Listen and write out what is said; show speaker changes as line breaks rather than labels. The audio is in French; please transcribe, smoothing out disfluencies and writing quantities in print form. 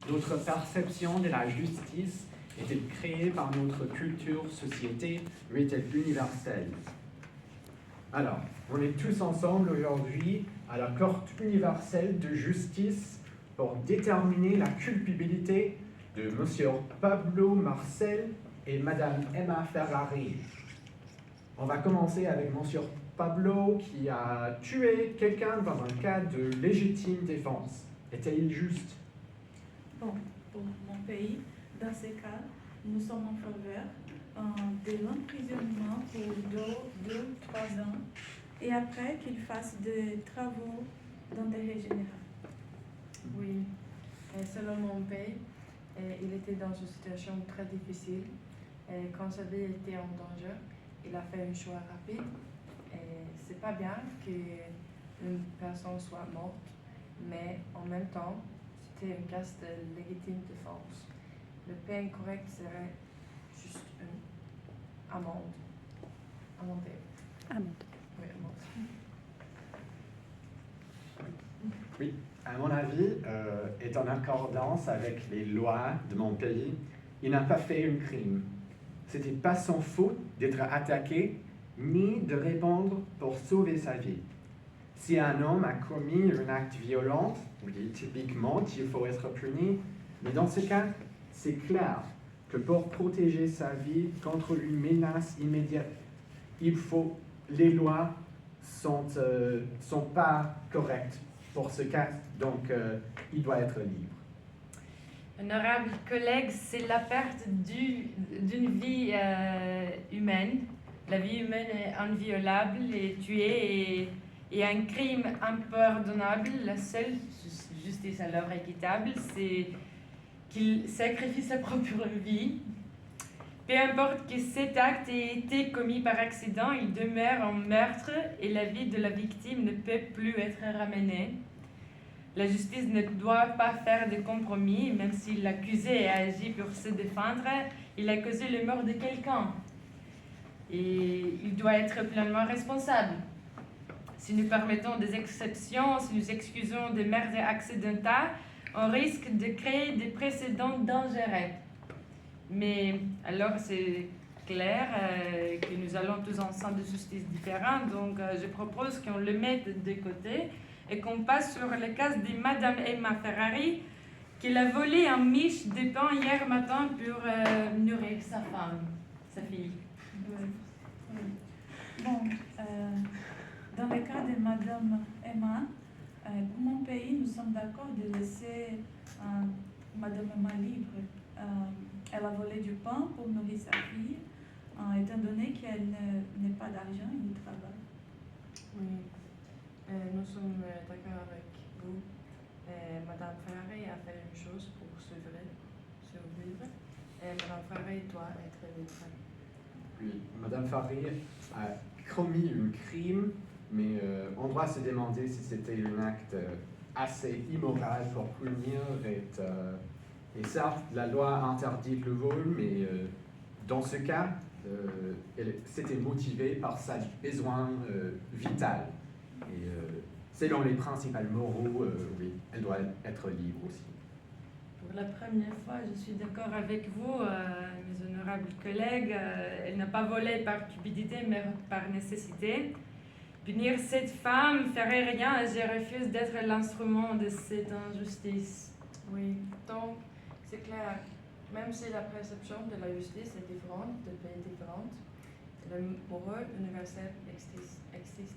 Notre perception de la justice est-elle créée par notre culture, société, ou est-elle universelle? Alors, on est tous ensemble aujourd'hui à la Cour universelle de justice pour déterminer la culpabilité de M. Pablo Marcel et Mme Emma Ferrari. On va commencer avec M. Pablo qui a tué quelqu'un dans un cas de légitime défense. Était-il juste?
Bon, pour mon pays, dans ce cas, nous sommes en faveur de l'emprisonnement pour 2-3 ans et après qu'il fasse des travaux d'intérêt général.
Oui, et selon mon pays, il était dans une situation très difficile. Et quand sa vie était en danger, il a fait un choix rapide. Et c'est pas bien qu'une personne soit morte, mais en même temps, c'était un cas de légitime défense. Le peine correct serait juste une amende. Amendée.
Amende.
Oui, amende.
Oui, à mon avis, est en accordance avec les lois de mon pays. Il n'a pas fait un crime. C'était pas son faute d'être attaqué, ni de répondre pour sauver sa vie. Si un homme a commis un acte violent, oui, typiquement, il faut être puni. Mais dans ce cas, c'est clair que pour protéger sa vie contre une menace immédiate, les lois sont pas correctes pour ce cas, donc il doit être libre.
Honorable collègue, c'est la perte d'une vie humaine. La vie humaine est inviolable et tuée et un crime impardonnable. La seule justice alors équitable, c'est qu'il sacrifie sa propre vie. Peu importe que cet acte ait été commis par accident, il demeure un meurtre et la vie de la victime ne peut plus être ramenée. La justice ne doit pas faire de compromis, même si l'accusé a agi pour se défendre, il a causé la mort de quelqu'un. Et il doit être pleinement responsable. Si nous permettons des exceptions, si nous excusons des meurtres accidentels, on risque de créer des précédents dangereux. Mais alors c'est clair que nous allons tous en sens de justice différents, donc je propose qu'on le mette de côté et qu'on passe sur le cas de Madame Emma Ferrari, qui a volé un miche de pain hier matin pour nourrir sa femme, sa fille.
Oui. Bon, dans le cas de Madame Emma, pour mon pays, nous sommes d'accord de laisser Madame Emma libre. Elle a volé du pain pour nourrir sa fille, étant donné qu'elle n'a pas d'argent ni de travail.
Oui, nous sommes d'accord avec vous. Madame Ferrari a fait une chose pour survivre. Et Madame Ferrari doit être libre.
Oui, Madame Ferrari a commis un crime, mais on doit se demander si c'était un acte assez immoral pour punir. Et certes, la loi interdit le vol, mais dans ce cas, c'était motivé par sa besoin vital. Et selon les principes moraux, oui, elle doit être libre aussi.
Pour la première fois, je suis d'accord avec vous, mes honorables collègues. Elle n'a pas volé par cupidité, mais par nécessité. Punir cette femme ferait rien et je refuse d'être l'instrument de cette injustice.
Oui, donc c'est clair, même si la perception de la justice est différente de pays différents, le moral universel existe